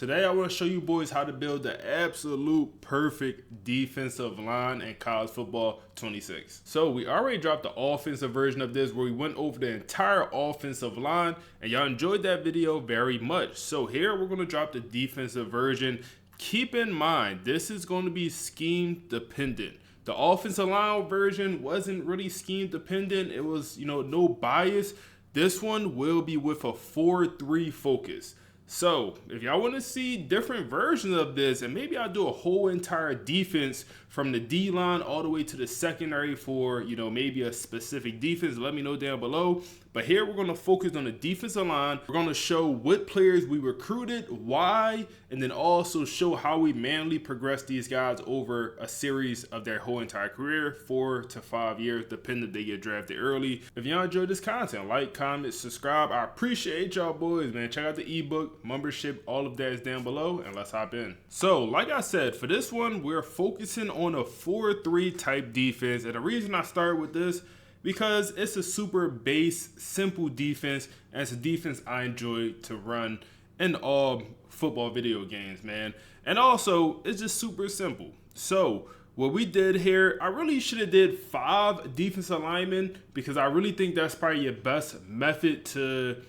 Today I want to show you boys how to build the absolute perfect defensive line in college football 26. So we already dropped the offensive version of this where we went over the entire offensive line and y'all enjoyed that video very much. So here we're going to drop the defensive version. Keep in mind, this is going to be scheme dependent. The offensive line version wasn't really scheme dependent. It was, no bias. This one will be with a 4-3 focus. So if y'all want to see different versions of this, and maybe I'll do a whole entire defense from the D line all the way to the secondary for, maybe a specific defense, let me know down below. But here we're going to focus on the defensive line. We're going to show what players we recruited, why, and then also show how we manually progress these guys over a series of their whole entire career, 4 to 5 years, depending if they get drafted early. If y'all enjoyed this content, like, comment, subscribe. I appreciate y'all boys, man. Check out the ebook, membership, all of that is down below, and let's hop in. So, like I said, for this one, we're focusing on a 4-3 type defense, and the reason I started with this because it's a super base, simple defense, and it's a defense I enjoy to run in all football video games, man. And also, it's just super simple. So, what we did here, I really should have did 5 defensive linemen because I really think that's probably your best method to,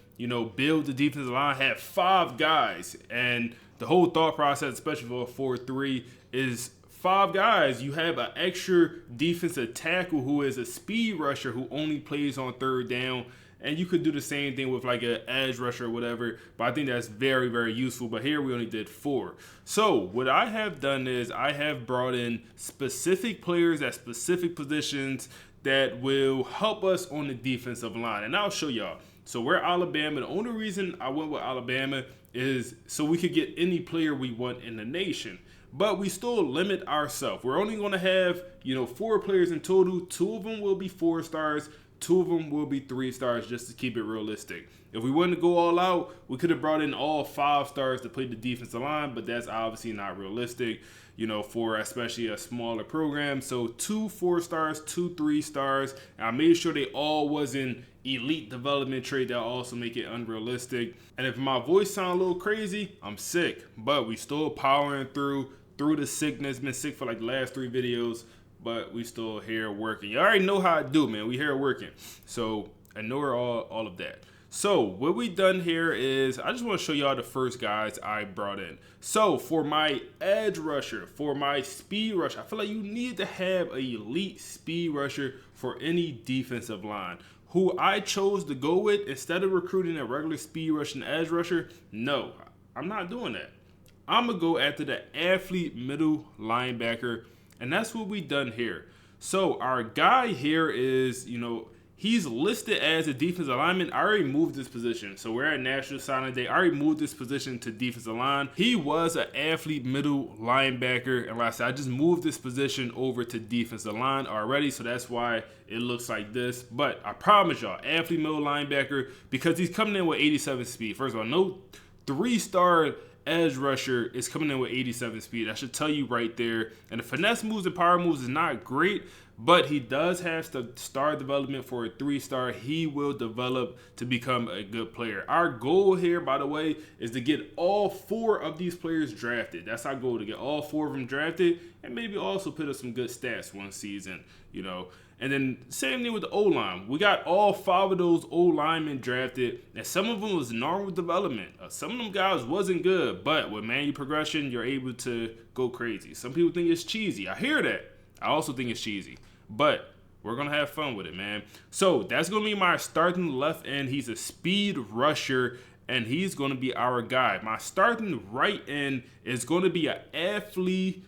build the defensive line. Have 5 guys, and the whole thought process, especially for a 4-3, is 5 guys. You have an extra defensive tackle who is a speed rusher who only plays on 3rd down. And you could do the same thing with like an edge rusher or whatever. But I think that's very, very useful. But here we only did 4. So what I have done is I have brought in specific players at specific positions that will help us on the defensive line. And I'll show y'all. So we're Alabama. The only reason I went with Alabama is so we could get any player we want in the nation. But we still limit ourselves. We're only going to have, 4 players in total. 2 of them will be 4 stars. 2 of them will be 3 stars, just to keep it realistic. If we wanted to go all out, we could have brought in all 5 stars to play the defensive line, but that's obviously not realistic, for especially a smaller program. So 2 4 stars, 2 3 stars. And I made sure they all wasn't elite development trait that also make it unrealistic. And if my voice sound a little crazy, I'm sick, but we still powering through the sickness. Been sick for like the last 3 videos, but we still here working. You already know how I do, man. We here working. So ignore all of that. So what we done here is I just want to show y'all the first guys I brought in. So for my edge rusher, for my speed rusher, I feel like you need to have an elite speed rusher for any defensive line. Who I chose to go with instead of recruiting a regular speed rusher and edge rusher, no, I'm not doing that. I'm going to go after the athlete middle linebacker, and that's what we done here. So our guy here is, he's listed as a defensive lineman. I already moved this position. So we're at National Signing Day. I already moved this position to defensive line. He was an athlete middle linebacker, and like I said, I just moved this position over to defensive line already, so that's why it looks like this. But I promise y'all, athlete middle linebacker, because he's coming in with 87 speed. First of all, no 3-star edge rusher is coming in with 87 speed. I should tell you right there. And the finesse moves and power moves is not great, but he does have the star development for a 3-star. He will develop to become a good player. Our goal here, by the way, is to get all 4 of these players drafted. That's our goal, to get all 4 of them drafted and maybe also put up some good stats one season, And then same thing with the O-line. We got all 5 of those O-linemen drafted, and some of them was normal development. Some of them guys wasn't good, but with manual progression, you're able to go crazy. Some people think it's cheesy. I hear that. I also think it's cheesy, but we're going to have fun with it, man. So that's going to be my starting left end. He's a speed rusher, and he's going to be our guy. My starting right end is going to be an athlete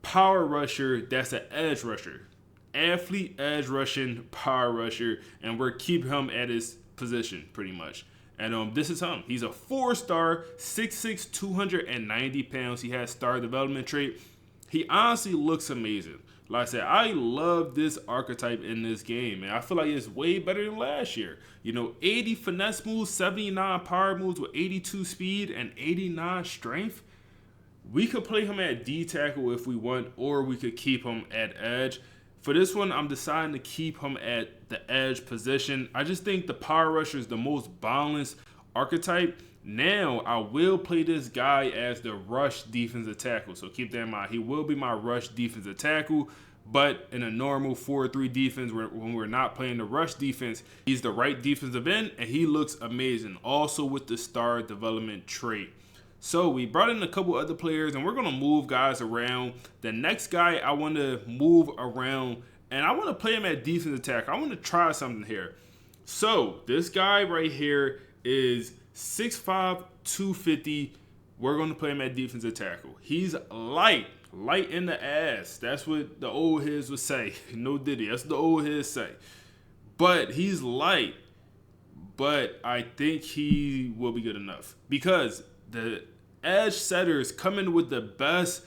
power rusher that's an edge rusher. Athlete, edge rushing, power rusher, and we're keeping him at his position pretty much. And this is him. He's a 4-star, 6'6", 290 pounds. He has star development trait. He honestly looks amazing. Like I said, I love this archetype in this game, and I feel like it's way better than last year. 80 finesse moves, 79 power moves with 82 speed and 89 strength. We could play him at D tackle if we want, or we could keep him at edge. For this one, I'm deciding to keep him at the edge position. I just think the power rusher is the most balanced archetype Now, I will play this guy as the rush defensive tackle. So keep that in mind. He will be my rush defensive tackle. But in a normal 4-3 defense, when we're not playing the rush defense, he's the right defensive end, and he looks amazing. Also with the star development trait. So we brought in a couple other players, and we're going to move guys around. The next guy I want to move around, and I want to play him at defensive tackle. I want to try something here. So this guy right here is 6'5", 250. We're going to play him at defensive tackle. He's light in the ass. That's what the old heads would say. No Diddy. That's what the old heads say. But he's light. But I think he will be good enough. Because the edge setters come in with the best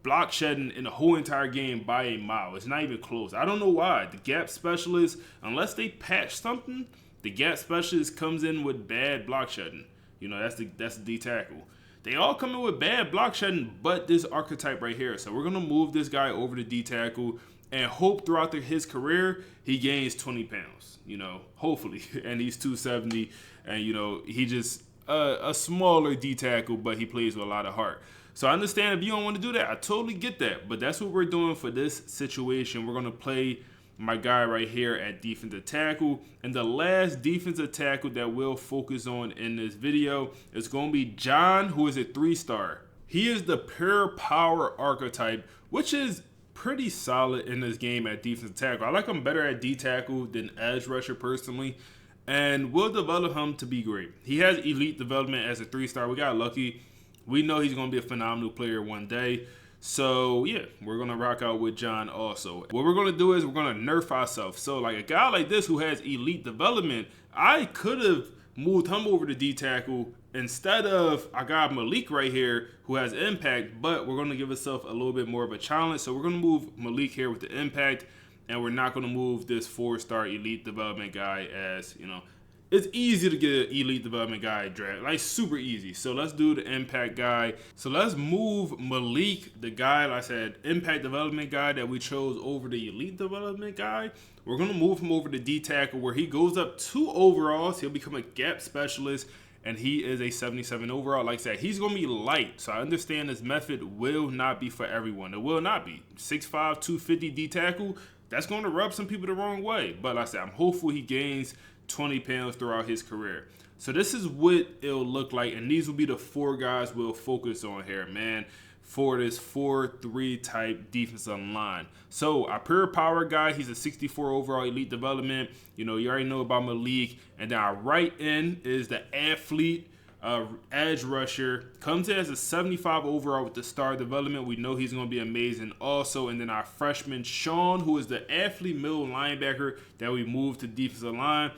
block shedding in the whole entire game by a mile. It's not even close. I don't know why. The gap specialist, unless they patch something, the gap specialist comes in with bad block shedding. You know, that's the D tackle. They all come in with bad block shedding, but this archetype right here. So we're going to move this guy over to D tackle and hope throughout his career he gains 20 pounds, you know, hopefully. And he's 270, and, you know, he just a smaller D tackle, but he plays with a lot of heart. So I understand if you don't want to do that. I totally get that. But that's what we're doing for this situation. We're going to play my guy right here at defensive tackle. And the last defensive tackle that we'll focus on in this video is going to be John, who is a 3-star. He is the pure power archetype, which is pretty solid in this game at defensive tackle. I like him better at D tackle than edge rusher personally. And we'll develop him to be great. He has elite development as a 3-star. We got lucky. We know he's going to be a phenomenal player one day. So, yeah, we're going to rock out with John also. What we're going to do is we're going to nerf ourselves. So, like a guy like this who has elite development, I could have moved him over to D-tackle instead of I got Malik right here who has impact, but we're going to give ourselves a little bit more of a challenge. So, we're going to move Malik here with the impact, and we're not going to move this 4-star elite development guy as, you know, it's easy to get an elite development guy draft, like super easy. So let's do the impact guy. So let's move Malik, the guy, like I said, impact development guy that we chose over the elite development guy. We're going to move him over to D tackle where he goes up 2 overalls. He'll become a gap specialist, and he is a 77 overall. Like I said, he's going to be light. So I understand this method will not be for everyone. It will not be. 6'5", 250 D tackle, that's going to rub some people the wrong way. But like I said, I'm hopeful he gains 20 pounds throughout his career. So this is what it'll look like, and these will be the 4 guys we'll focus on here, man, for this 4-3 type defensive line. So our pure power guy, he's a 64 overall elite development. You know, you already know about Malik. And then our right end is the athlete edge rusher, comes in as a 75 overall with the star development. We know he's going to be amazing also. And then our freshman Sean, who is the athlete middle linebacker that we moved to defensive line.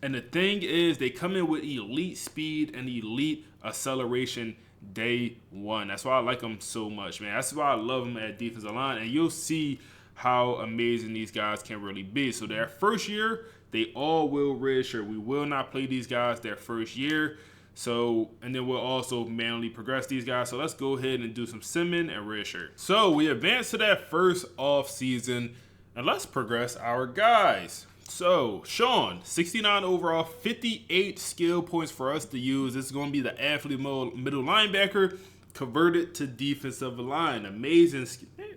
And the thing is, they come in with elite speed and elite acceleration day one. That's why I like them so much, man. That's why I love them at defensive line. And you'll see how amazing these guys can really be. So their first year, they all will redshirt. We will not play these guys their first year. So, and then we'll also manually progress these guys. So let's go ahead and do some simming and redshirt. So we advance to that first off season, and let's progress our guys. So, Sean, 69 overall, 58 skill points for us to use. This is going to be the athlete middle linebacker converted to defensive line. Amazing,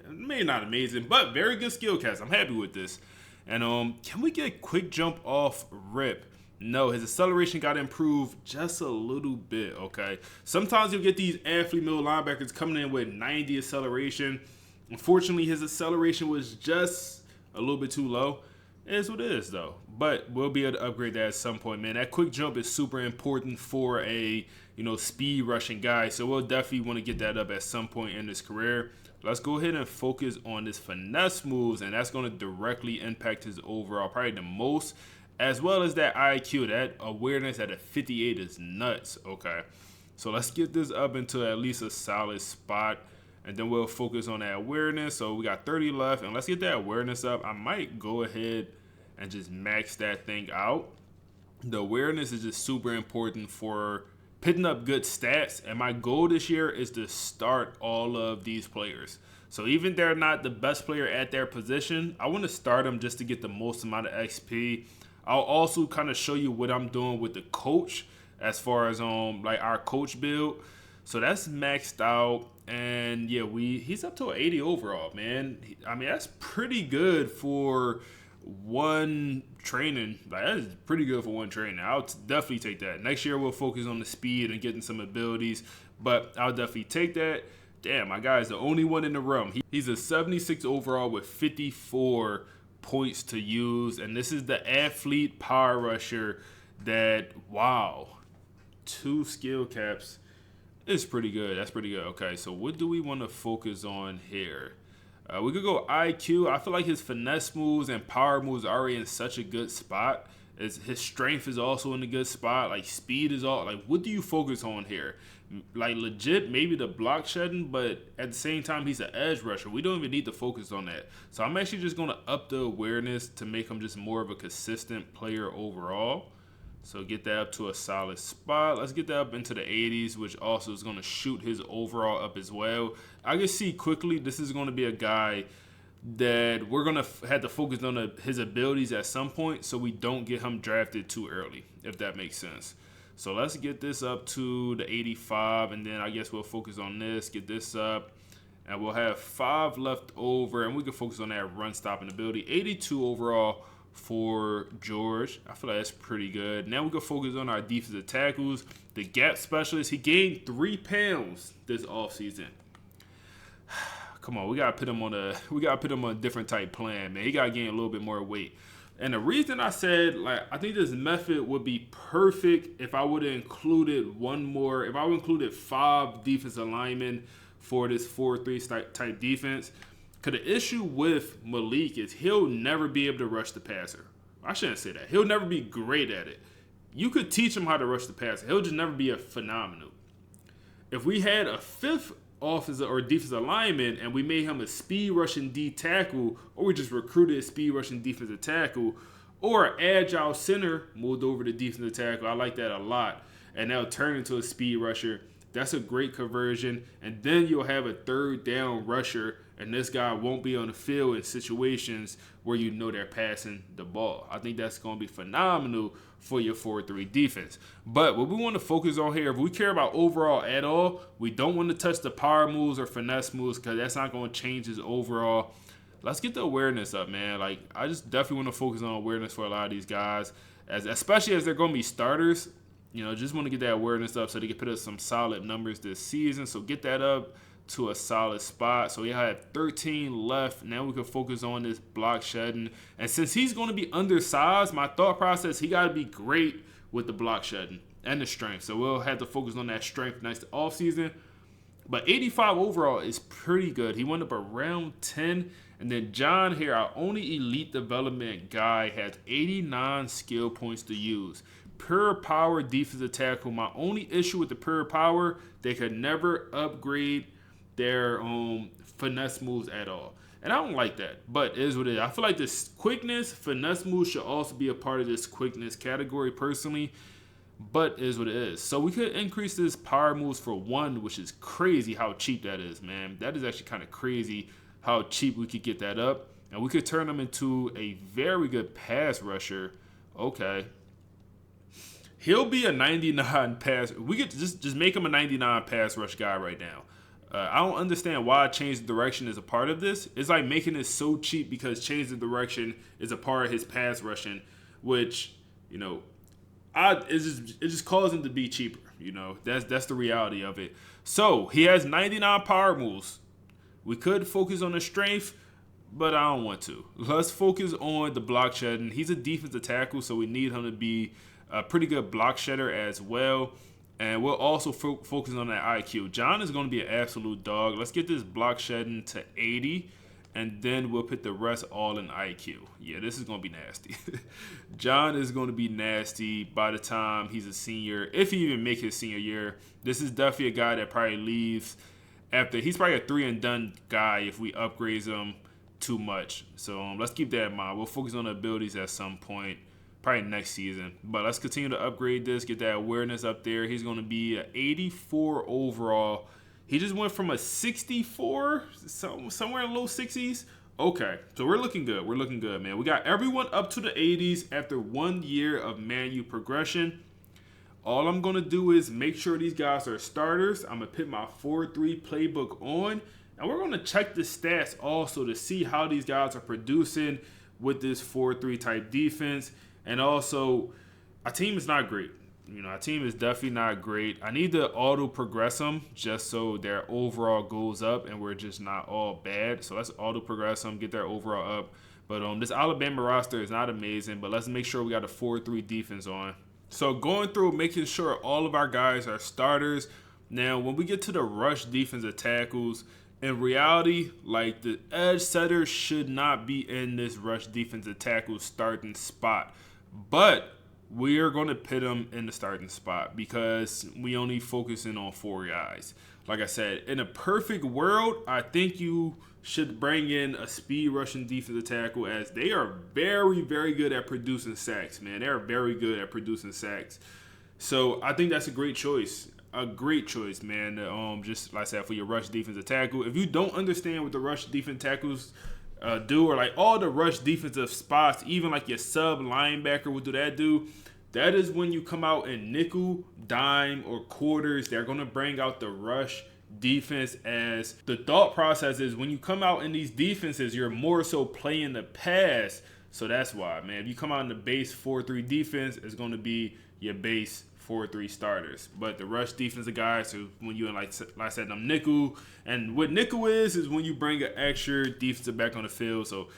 maybe not amazing, but very good skill cast. I'm happy with this. And can we get a quick jump off rip? No, his acceleration got improved just a little bit, okay? Sometimes you'll get these athlete middle linebackers coming in with 90 acceleration. Unfortunately, his acceleration was just a little bit too low. It is what it is, though. But we'll be able to upgrade that at some point, man. That quick jump is super important for a, you know, speed rushing guy. So we'll definitely want to get that up at some point in his career. Let's go ahead and focus on his finesse moves, and that's going to directly impact his overall, probably the most, as well as that IQ. That awareness at a 58 is nuts, okay? So let's get this up into at least a solid spot. And then we'll focus on that awareness. So we got 30 left. And let's get that awareness up. I might go ahead and just max that thing out. The awareness is just super important for picking up good stats. And my goal this year is to start all of these players. So even if they're not the best player at their position, I want to start them just to get the most amount of XP. I'll also kind of show you what I'm doing with the coach as far as like our coach build. So that's maxed out. And yeah, he's up to an 80 overall, man. I mean, that's pretty good for one training. Like, that is pretty good for one training. I'll definitely take that. Next year we'll focus on the speed and getting some abilities, but I'll definitely take that. Damn, my guy is the only one in the room. He's a 76 overall with 54 points to use, and this is the athlete power rusher that, wow, 2 skill caps. It's pretty good. That's pretty good. Okay, so what do we want to focus on here? We could go IQ. I feel like his finesse moves and power moves are already in such a good spot. His strength is also in a good spot. Like, speed is all. Like, what do you focus on here? Like, legit, maybe the block shedding, but at the same time, he's an edge rusher. We don't even need to focus on that. So I'm actually just going to up the awareness to make him just more of a consistent player overall. So get that up to a solid spot. Let's get that up into the 80s, which also is going to shoot his overall up as well. I can see quickly this is going to be a guy that we're going to have to focus on his abilities at some point so we don't get him drafted too early, if that makes sense. So let's get this up to the 85, and then I guess we'll focus on this, get this up, and we'll have 5 left over, and we can focus on that run stopping ability. 82 overall for George. I feel like that's pretty good. Now we can focus on our defensive tackles. The gap specialist, he gained 3 pounds this offseason. Come on, we gotta put him on a different type plan, man. He gotta gain a little bit more weight. And the reason I said, like, I think this method would be perfect if I would have included if I would have included 5 defensive linemen for this 4-3 type defense. Because the issue with Malik is he'll never be able to rush the passer. I shouldn't say that. He'll never be great at it. You could teach him how to rush the passer. He'll just never be a phenomenal. If we had a 5th offensive or defensive lineman and we made him a speed rushing D tackle, or we just recruited a speed rushing defensive tackle, or an agile center moved over to defensive tackle, I like that a lot, and they'll turn into a speed rusher. That's a great conversion. And then you'll have a 3rd down rusher, and this guy won't be on the field in situations where you know they're passing the ball. I think that's going to be phenomenal for your 4-3 defense. But what we want to focus on here, if we care about overall at all, we don't want to touch the power moves or finesse moves because that's not going to change his overall. Let's get the awareness up, man. Like, I just definitely want to focus on awareness for a lot of these guys, especially as they're going to be starters. You know, just want to get that awareness up so they can put up some solid numbers this season. So get that up to a solid spot. So we have 13 left. Now we can focus on this block shedding. And since he's going to be undersized, my thought process, he got to be great with the block shedding and the strength. So we'll have to focus on that strength next offseason. But 85 overall is pretty good. He went up around 10. And then John here, our only elite development guy, has 89 skill points to use. Pure power defensive tackle. My only issue with the pure power, they could never upgrade their finesse moves at all. And I don't like that, but it is what it is. I feel like this quickness, finesse moves should also be a part of this quickness category personally, but it is what it is. So we could increase this power moves for 1, which is crazy how cheap that is, man. That is actually kind of crazy how cheap we could get that up. And we could turn him into a very good pass rusher. Okay. He'll be a 99 pass. We could just make him a 99 pass rush guy right now. I don't understand why change the direction is a part of this. It's like making it so cheap because change the direction is a part of his pass rushing, which, you know, it just caused him to be cheaper. You know, that's the reality of it. So he has 99 power moves. We could focus on the strength, but I don't want to. Let's focus on the block shedding. He's a defensive tackle, so we need him to be a pretty good block shedder as well. And we'll also focus on that IQ. John is going to be an absolute dog. Let's get this block shedding to 80, and then we'll put the rest all in IQ. Yeah, this is going to be nasty. John is going to be nasty by the time he's a senior, if he even makes his senior year. This is definitely a guy that probably leaves after. He's probably a 3-and-done guy if we upgrade him too much. So let's keep that in mind. We'll focus on the abilities at some point, probably next season. But let's continue to upgrade this, get that awareness up there. He's going to be an 84 overall. He just went from a 64, somewhere in low 60s. Okay, so we're looking good. We're looking good, man. We got everyone up to the 80s after 1 year of manual progression. All I'm going to do is make sure these guys are starters. I'm going to put my 4-3 playbook on, and we're going to check the stats also to see how these guys are producing with this 4-3 type defense. And also, our team is not great. Our team is definitely not great. I need to auto progress them just so their overall goes up and we're just not all bad. So let's auto progress them, get their overall up. But this Alabama roster is not amazing, but let's make sure we got a 4-3 defense on. So going through, making sure all of our guys are starters. Now, when we get to the rush defensive tackles, in reality, like, the edge setter should not be in this rush defensive tackle starting spot. But we are going to put him in the starting spot because we only focusing on 4 guys. Like I said, in a perfect world, I think you should bring in a speed rushing defensive tackle, as they are very, very good at producing sacks, man. They're very good at producing sacks. So I think that's a great choice. A great choice, man. Just like I said, for your rush defensive tackle. If you don't understand what the rush defensive tackles do, or like all the rush defensive spots, even like your sub linebacker, what do that do? That is when you come out in nickel, dime, or quarters. They're going to bring out the rush defense, as the thought process is when you come out in these defenses, you're more so playing the pass. So that's why, man. If you come out in the base 4-3 defense, it's going to be your base 4-3 starters. But the rush defensive guys, so when you in, like I said, them nickel, and what nickel is when you bring an extra defensive back on the field. So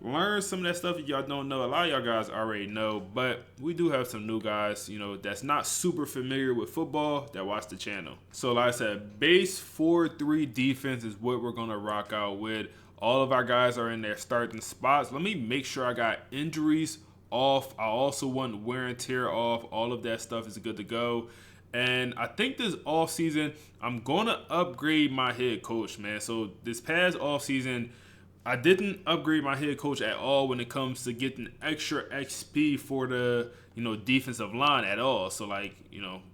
learn some of that stuff that y'all don't know. A lot of y'all guys already know, but we do have some new guys, that's not super familiar with football that watch the channel. So like I said, base 4-3 defense is what we're going to rock out with. All of our guys are in their starting spots. Let me make sure I got injuries off. I also want wear and tear off. All of that stuff is good to go. And I think this offseason, I'm going to upgrade my head coach, man. So this past offseason, I didn't upgrade my head coach at all when it comes to getting extra XP for the, defensive line at all. So,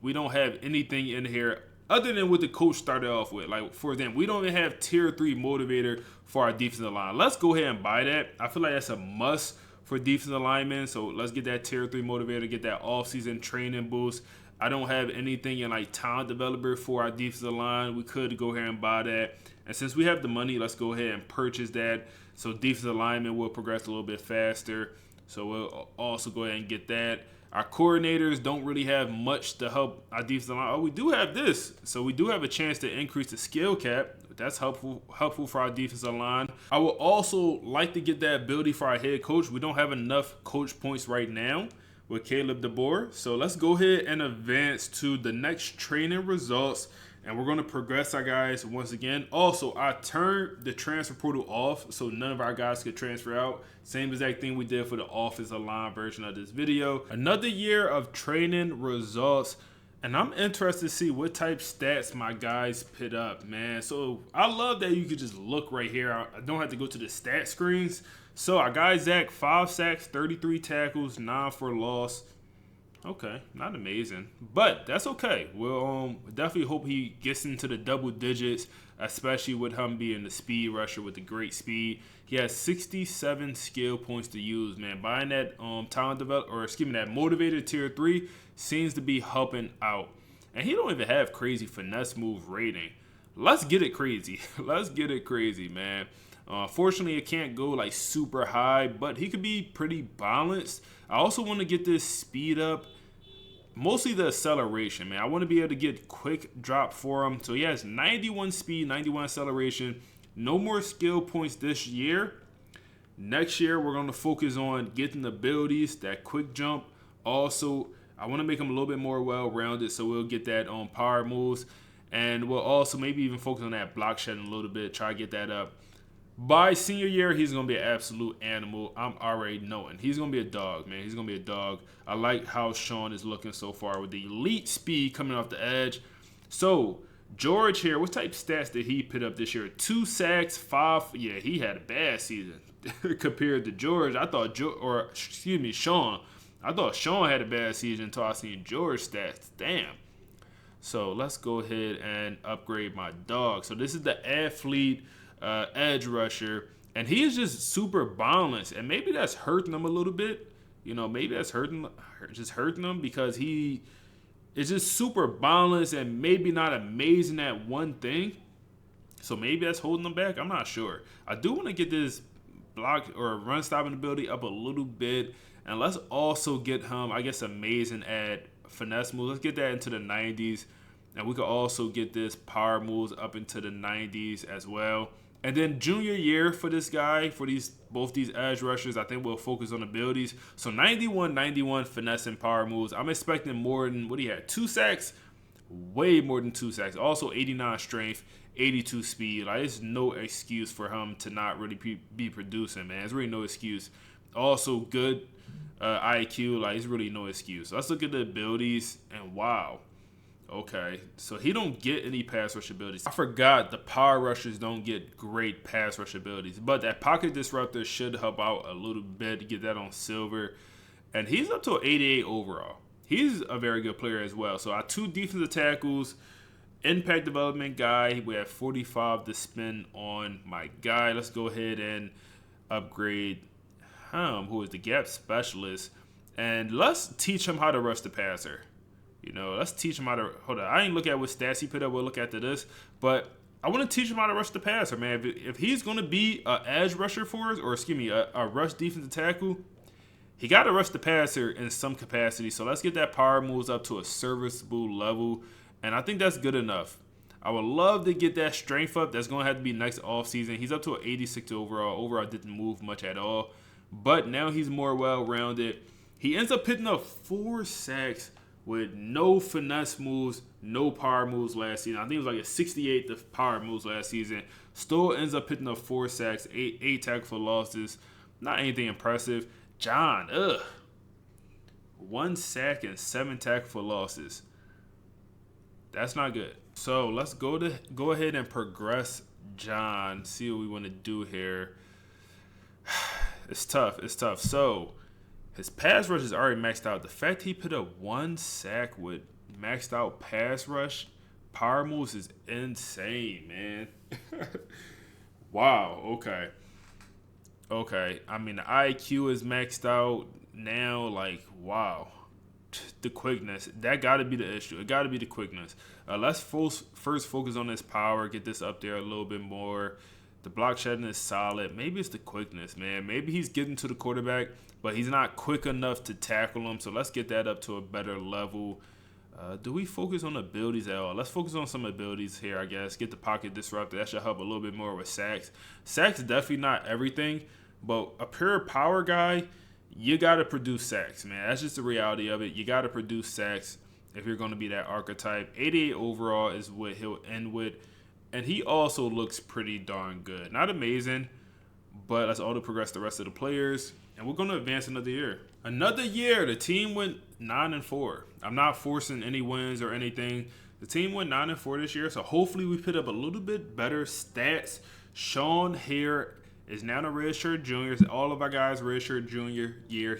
we don't have anything in here other than what the coach started off with. Like, for example, we don't even have tier 3 motivator for our defensive line. Let's go ahead and buy that. I feel like that's a must for defensive linemen. So let's get that tier 3 motivator, get that off-season training boost. I don't have anything in talent developer for our defensive line. We could go ahead and buy that. And since we have the money, let's go ahead and purchase that. So defensive linemen will progress a little bit faster. So we'll also go ahead and get that. Our coordinators don't really have much to help our defensive line. Oh, we do have this. So we do have a chance to increase the skill cap. That's helpful for our defensive line. I would also like to get that ability for our head coach. We don't have enough coach points right now with Caleb DeBoer. So let's go ahead and advance to the next training results. And we're going to progress our guys once again. Also, I turned the transfer portal off so none of our guys could transfer out. Same exact thing we did for the offensive line version of this video. Another year of training results. And I'm interested to see what type stats my guys put up, man. So I love that you could just look right here. I don't have to go to the stat screens. So our guy Zach, 5 sacks, 33 tackles, 9 for loss. Okay, not amazing, but that's okay. We'll definitely hope he gets into the double digits, especially with him being the speed rusher with the great speed. He has 67 skill points to use, man. Buying that that motivated tier 3 seems to be helping out. And he don't even have crazy finesse move rating. Let's get it crazy. Let's get it crazy, man. Fortunately, it can't go super high, but he could be pretty balanced. I also want to get this speed up, mostly the acceleration, man. I want to be able to get quick drop for him. So he has 91 speed, 91 acceleration. No more skill points this year. Next year, we're going to focus on getting the abilities, that quick jump. Also, I want to make him a little bit more well-rounded, so we'll get that on power moves. And we'll also maybe even focus on that block shedding a little bit, try to get that up. By senior year, he's going to be an absolute animal. I'm already knowing. He's going to be a dog, man. He's going to be a dog. I like how Sean is looking so far with the elite speed coming off the edge. So, George here, what type of stats did he put up this year? 2 sacks, 5. Yeah, he had a bad season compared to George. Sean. I thought Sean had a bad season until I seen George stats. Damn. So, let's go ahead and upgrade my dog. So, this is the athlete edge rusher, and he is just super balanced, and maybe that's hurting him a little bit. Maybe that's hurting him because he It's just super balanced and maybe not amazing at one thing. So maybe that's holding him back. I'm not sure. I do want to get this block or run stopping ability up a little bit. And let's also get him, I guess, amazing at finesse moves. Let's get that into the 90s. And we could also get this power moves up into the 90s as well. And then junior year for this guy, for both these edge rushers, I think we'll focus on abilities. So 91 finesse and power moves. I'm expecting more than, what he had, 2 sacks? Way more than 2 sacks. Also 89 strength, 82 speed. Like, there's no excuse for him to not really be producing, man. There's really no excuse. Also good IQ. Like, there's really no excuse. Let's look at the abilities, and wow. Okay, so he don't get any pass rush abilities. I forgot the power rushers don't get great pass rush abilities, but that pocket disruptor should help out a little bit to get that on silver. And he's up to an 88 overall. He's a very good player as well. So our 2 defensive tackles, impact development guy, we have 45 to spend on my guy. Let's go ahead and upgrade him, who is the gap specialist, and let's teach him how to rush the passer. You know, let's teach him how to, hold on, I ain't look at what stats he put up, we'll look after this, but I want to teach him how to rush the passer, man. If he's going to be an edge rusher for us, or excuse me, a rush defensive tackle, he got to rush the passer in some capacity. So let's get that power moves up to a serviceable level, and I think that's good enough. I would love to get that strength up. That's going to have to be next offseason. He's up to an 86 overall. Overall didn't move much at all, but now he's more well-rounded. He ends up picking up 4 sacks with no finesse moves, no power moves last season. I think it was like a 68 the power moves last season. Still ends up picking up 4 sacks, 8 tackle for losses. Not anything impressive. John, 1 sack and 7 tackle for losses. That's not good. So let's go ahead and progress John. See what we want to do here. It's tough. So his pass rush is already maxed out. The fact he put up 1 sack with maxed out pass rush, power moves is insane, man. Wow. Okay. I mean, the IQ is maxed out now. Like, wow. The quickness. That got to be the issue. It got to be the quickness. Let's first focus on his power. Get this up there a little bit more. The block shedding is solid. Maybe it's the quickness, man. Maybe he's getting to the quarterback, but he's not quick enough to tackle him. So let's get that up to a better level. Do we focus on abilities at all? Let's focus on some abilities here, I guess. Get the pocket disruptor. That should help a little bit more with sacks. Sacks is definitely not everything, but a pure power guy, you got to produce sacks, man. That's just the reality of it. You got to produce sacks if you're going to be that archetype. 88 overall is what he'll end with. And he also looks pretty darn good. Not amazing, but let's auto progress the rest of the players. And we're going to advance another year. Another year, the team went 9-4. I'm not forcing any wins or anything. The team went 9-4 this year, so hopefully we put up a little bit better stats. Sean Hare is now a redshirt junior. All of our guys redshirt junior year.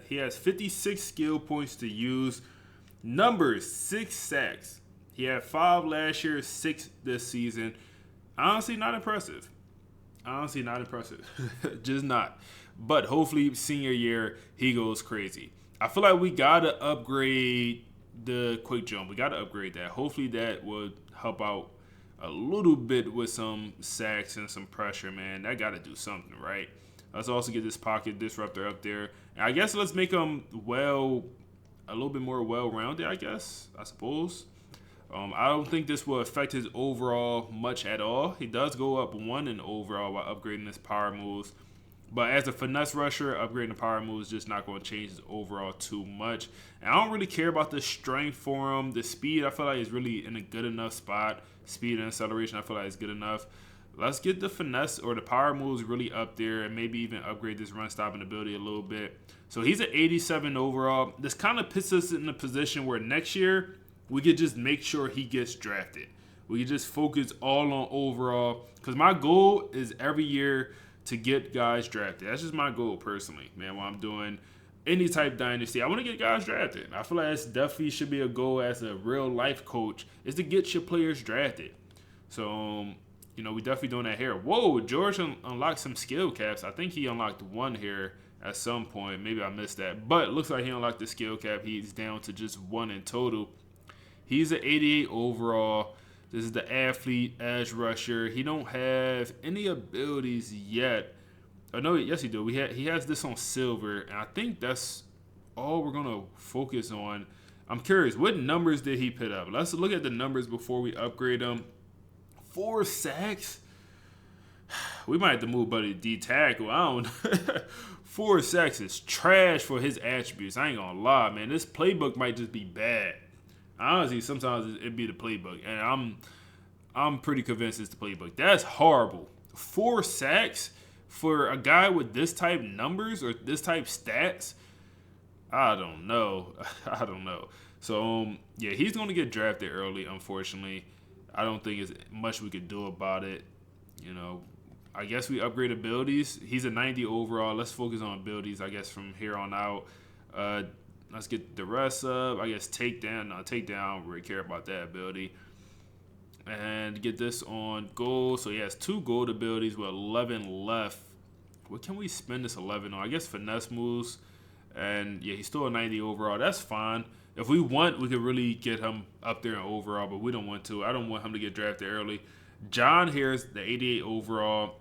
He has 56 skill points to use. Numbers, 6 sacks. He had 5 last year, 6 this season. Honestly, not impressive. Just not. But hopefully, senior year, he goes crazy. I feel like we got to upgrade the quick jump. We got to upgrade that. Hopefully, that would help out a little bit with some sacks and some pressure, man. That got to do something, right? Let's also get this pocket disruptor up there. And I guess let's make him, a little bit more well-rounded, I suppose. I don't think this will affect his overall much at all. He does go up 1 in overall while upgrading his power moves. But as a finesse rusher, upgrading the power moves is just not going to change his overall too much. And I don't really care about the strength for him. The speed, I feel like, is really in a good enough spot. Speed and acceleration, I feel like, is good enough. Let's get the finesse or the power moves really up there and maybe even upgrade this run stopping ability a little bit. So he's an 87 overall. This kind of puts us in a position where next year, we could just make sure he gets drafted. We could just focus all on overall. Because my goal is every year to get guys drafted. That's just my goal personally, man, while I'm doing any type dynasty. I want to get guys drafted. I feel like that's definitely should be a goal as a real life coach, is to get your players drafted. So, we definitely doing that here. Whoa, George unlocked some skill caps. I think he unlocked 1 here at some point. Maybe I missed that. But it looks like he unlocked the skill cap. He's down to just 1 in total. He's an 88 overall. This is the athlete edge rusher. He don't have any abilities yet. Oh no, yes he do. He has this on silver, and I think that's all we're gonna focus on. I'm curious, what numbers did he put up? Let's look at the numbers before we upgrade him. 4 sacks. We might have to move Buddy to D tackle. I don't know. 4 sacks is trash for his attributes. I ain't gonna lie, man. This playbook might just be bad. Honestly, sometimes it'd be the playbook, and I'm pretty convinced it's the playbook. That's horrible. 4 sacks for a guy with this type numbers or this type stats. I don't know. I don't know. So yeah, he's gonna get drafted early. Unfortunately, I don't think there's much we could do about it. You know, I guess we upgrade abilities. He's a 90 overall. Let's focus on abilities, I guess, from here on out. Let's get the rest up. I guess takedown. No, takedown. I don't really care about that ability. And get this on gold. So he has 2 gold abilities with 11 left. What can we spend this 11 on? I guess finesse moves. And yeah, he's still a 90 overall. That's fine. If we want, we could really get him up there in overall, but we don't want to. I don't want him to get drafted early. John here's the 88 overall.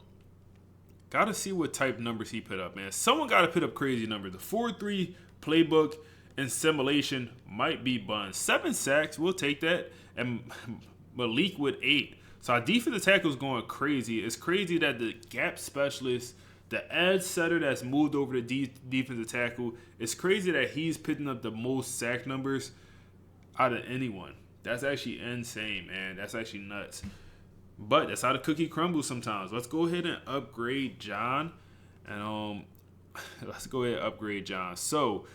Got to see what type numbers he put up, man. Someone got to put up crazy numbers. The 4-3 playbook and simulation might be bun. 7 sacks, we'll take that. And Malik with 8. So our defensive tackle is going crazy. It's crazy that the gap specialist, the edge setter that's moved over to defensive tackle, it's crazy that he's picking up the most sack numbers out of anyone. That's actually insane, man. That's actually nuts. But that's how the cookie crumbles sometimes. Let's go ahead and upgrade John. And let's go ahead and upgrade John. So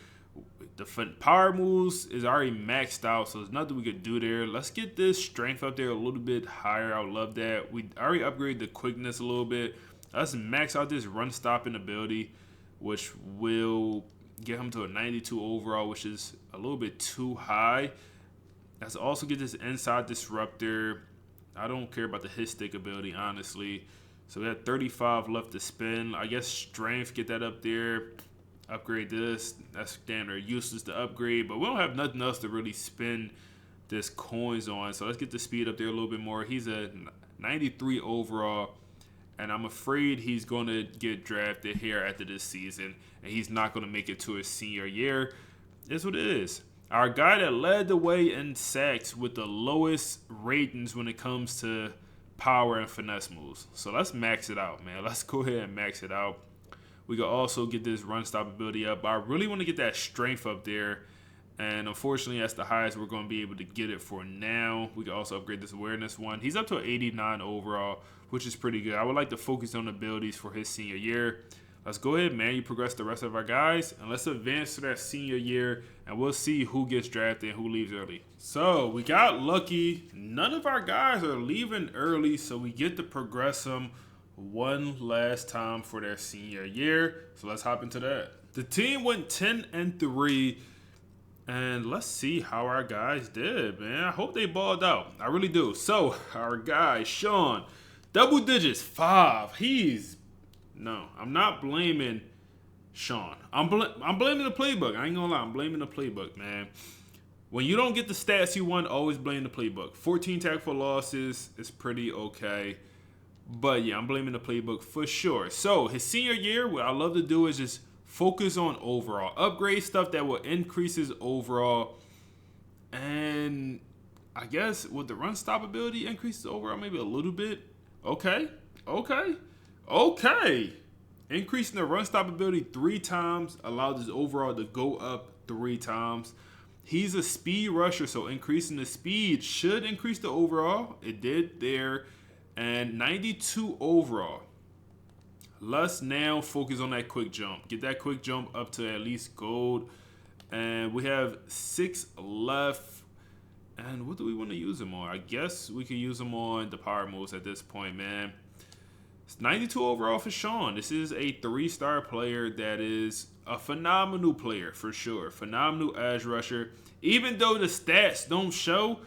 the power moves is already maxed out, so there's nothing we could do there. Let's get this strength up there a little bit higher. I would love that. We already upgraded the quickness a little bit. Let's max out this run stopping ability, which will get him to a 92 overall, which is a little bit too high. Let's also get this inside disruptor. I don't care about the hit stick ability, honestly. So we have 35 left to spin. I guess strength, get that up there. Upgrade this. That's damn near useless to upgrade, but we don't have nothing else to really spend this coins on. So let's get the speed up there a little bit more. He's a 93 overall, and I'm afraid he's going to get drafted here after this season, and he's not going to make it to his senior year. It's what it is. Our guy that led the way in sacks with the lowest ratings when it comes to power and finesse moves. So let's max it out, man. Let's go ahead and max it out. We can also get this run stop ability up. But I really want to get that strength up there. And unfortunately, that's the highest we're going to be able to get it for now. We can also upgrade this awareness one. He's up to an 89 overall, which is pretty good. I would like to focus on abilities for his senior year. Let's go ahead, man. You progress the rest of our guys. And let's advance to that senior year. And we'll see who gets drafted and who leaves early. So we got lucky. None of our guys are leaving early. So we get to progress them one last time for their senior year. So let's hop into that. The team went 10-3. And let's see how our guys did, man. I hope they balled out. I really do. So our guy, Sean, double digits, 5. No, I'm not blaming Sean. I'm blaming the playbook. I ain't gonna lie. I'm blaming the playbook, man. When you don't get the stats you want, always blame the playbook. 14 tackle for losses is pretty okay. But yeah, I'm blaming the playbook for sure. So his senior year, what I love to do is just focus on overall. Upgrade stuff that will increase his overall. And I guess with the run stop ability increases overall maybe a little bit. Okay. Increasing the run stop ability 3 times allows his overall to go up 3 times. He's a speed rusher, so increasing the speed should increase the overall. It did there. And 92 overall. Let's now focus on that quick jump. Get that quick jump up to at least gold. And we have 6 left. And what do we want to use him on? I guess we can use him on the power moves at this point, man. It's 92 overall for Sean. This is a 3-star player that is a phenomenal player for sure. Phenomenal edge rusher. Even though the stats don't show,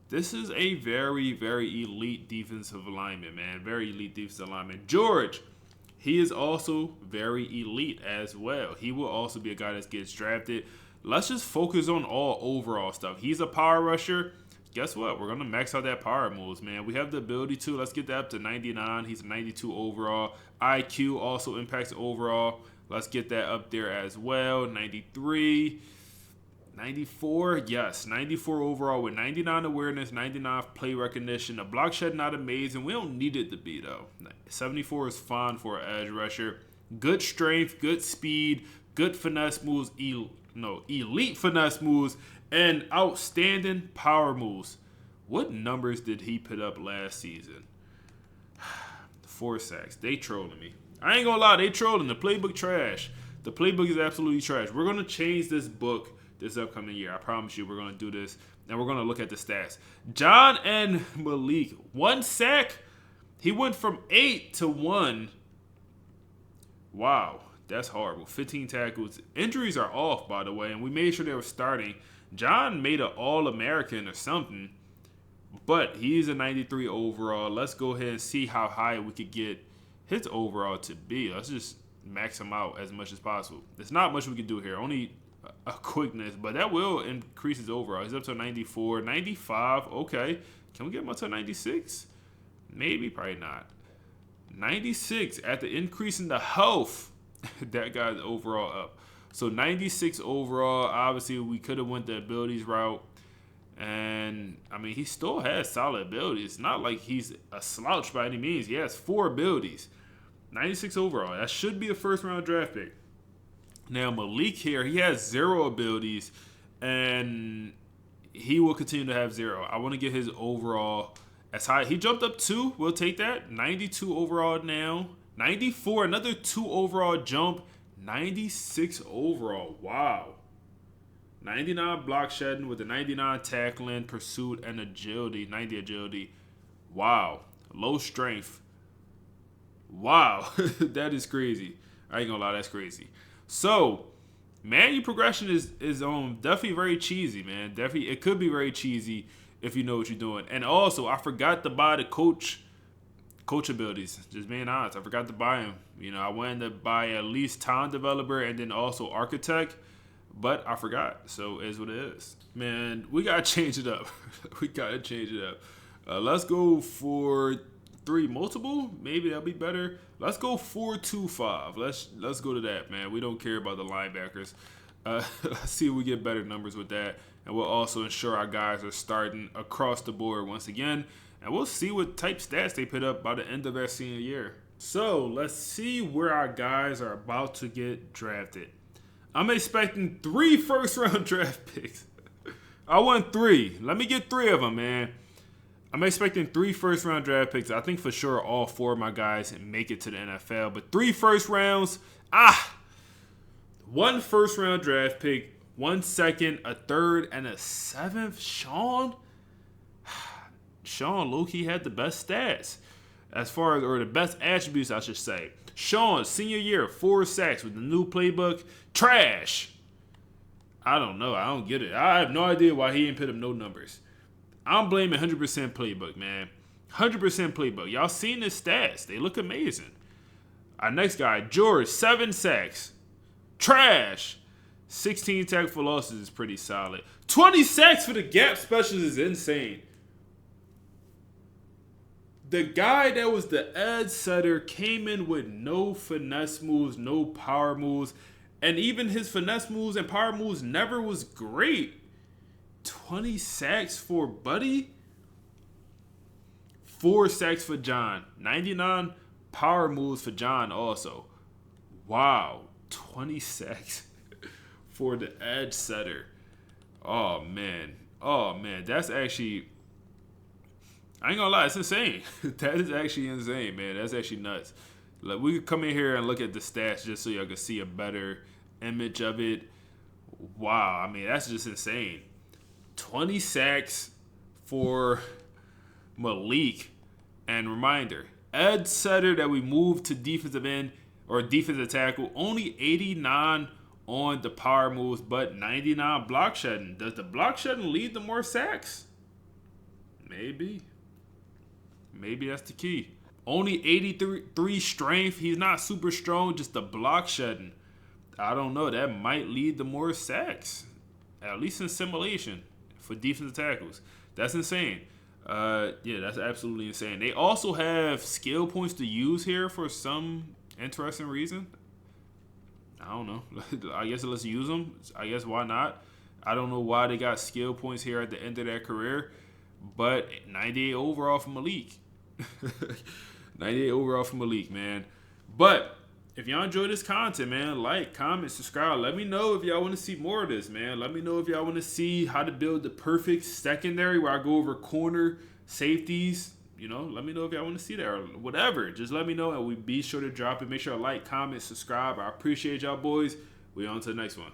this is a very, very elite defensive lineman, man. Very elite defensive lineman. George, he is also very elite as well. He will also be a guy that gets drafted. Let's just focus on all overall stuff. He's a power rusher. guess what? We're going to max out that power moves, man. We have the ability to. Let's get that up to 99. He's a 92 overall. IQ also impacts overall. Let's get that up there as well. 93. 94, yes, 94 overall with 99 awareness, 99 play recognition. The block shed not amazing. We don't need it to be though. 74 is fine for an edge rusher. Good strength, good speed, good finesse moves, elite finesse moves, and outstanding power moves. What numbers did he put up last season? 4 sacks. They trolling me. I ain't gonna lie, they trolling. The playbook trash. The playbook is absolutely trash. We're gonna change this book this upcoming year. I promise you, we're going to do this, and we're going to look at the stats. John and Malik, 1 sack. He went from 8 to 1. Wow, that's horrible. 15 tackles. Injuries are off, by the way, and we made sure they were starting. John made an All-American or something, but he's a 93 overall. Let's go ahead and see how high we could get his overall to be. Let's just max him out as much as possible. There's not much we can do here. Only a quickness, but that will increase his overall. He's up to 94, 95. Okay, can we get him up to 96? Maybe, probably not. 96 after increasing the health. That guy's overall up. So 96 overall. Obviously, we could have went the abilities route, and I mean, he still has solid abilities. It's not like he's a slouch by any means. He has 4 abilities. 96 overall. That should be a first-round draft pick. Now, Malik here, he has 0 abilities, and he will continue to have 0. I want to get his overall as high. He jumped up 2. We'll take that. 92 overall now. 94, another 2 overall jump. 96 overall. Wow. 99 block shedding with the 99 tackling, pursuit, and agility. 90 agility. Wow. Low strength. Wow. That is crazy. I ain't gonna lie, that's crazy. So, manual progression is definitely very cheesy, man. Definitely, it could be very cheesy if you know what you're doing. And also, I forgot to buy the coach abilities. Just being honest, I forgot to buy them. You know, I wanted to buy at least time developer and then also architect, but I forgot. So, it is what it is. Man, we gotta change it up. We gotta change it up. Let's go for 3 multiple. Maybe that'll be better. Let's go 4-2-5. Let's go to that, man. We don't care about the linebackers. Let's see if we get better numbers with that, and we'll also ensure our guys are starting across the board once again, and we'll see what type stats they put up by the end of their senior year. So let's see where our guys are about to get drafted. I'm expecting 3 first-round draft picks. I want 3. Let me get 3 of them, man. I'm expecting 3 first-round draft picks. I think for sure all 4 of my guys make it to the NFL. But 3 first rounds, 1 first-round draft pick, 1 second, a 3rd, and a 7th. Sean low-key had the best stats. As far as, or the best attributes, I should say. Sean, senior year, 4 sacks with the new playbook. Trash. I don't know. I don't get it. I have no idea why he didn't put up no numbers. I'm blaming 100% playbook, man. 100% playbook. Y'all seen his stats. They look amazing. Our next guy, George, 7 sacks. Trash. 16 tackle for losses is pretty solid. 20 sacks for the gap specialist is insane. The guy that was the edge setter came in with no finesse moves, no power moves, and even his finesse moves and power moves never was great. 20 sacks for Buddy. 4 sacks for John. 99 power moves for John also. Wow. 20 sacks for the edge setter. Oh, man. That's actually... I ain't gonna lie. It's insane. That is actually insane, man. That's actually nuts. Like, we could come in here and look at the stats just so y'all can see a better image of it. Wow. I mean, that's just insane. 20 sacks for Malik. And reminder, edge setter that we moved to defensive end or defensive tackle, only 89 on the power moves, but 99 block shedding. Does the block shedding lead to more sacks? Maybe. Maybe that's the key. Only 83 strength. He's not super strong, just the block shedding. I don't know. That might lead to more sacks, at least in simulation for defensive tackles. That's insane. Yeah, that's absolutely insane. They also have skill points to use here for some interesting reason. I don't know. I guess let's use them. I guess why not? I don't know why they got skill points here at the end of their career, but 98 overall from Malik. 98 overall from Malik, man. But if y'all enjoy this content, man, like, comment, subscribe. Let me know if y'all want to see more of this, man. Let me know if y'all want to see how to build the perfect secondary where I go over corner, safeties. You know, let me know if y'all want to see that or whatever. Just let me know, and we be sure to drop it. Make sure to like, comment, subscribe. I appreciate y'all, boys. We on to the next one.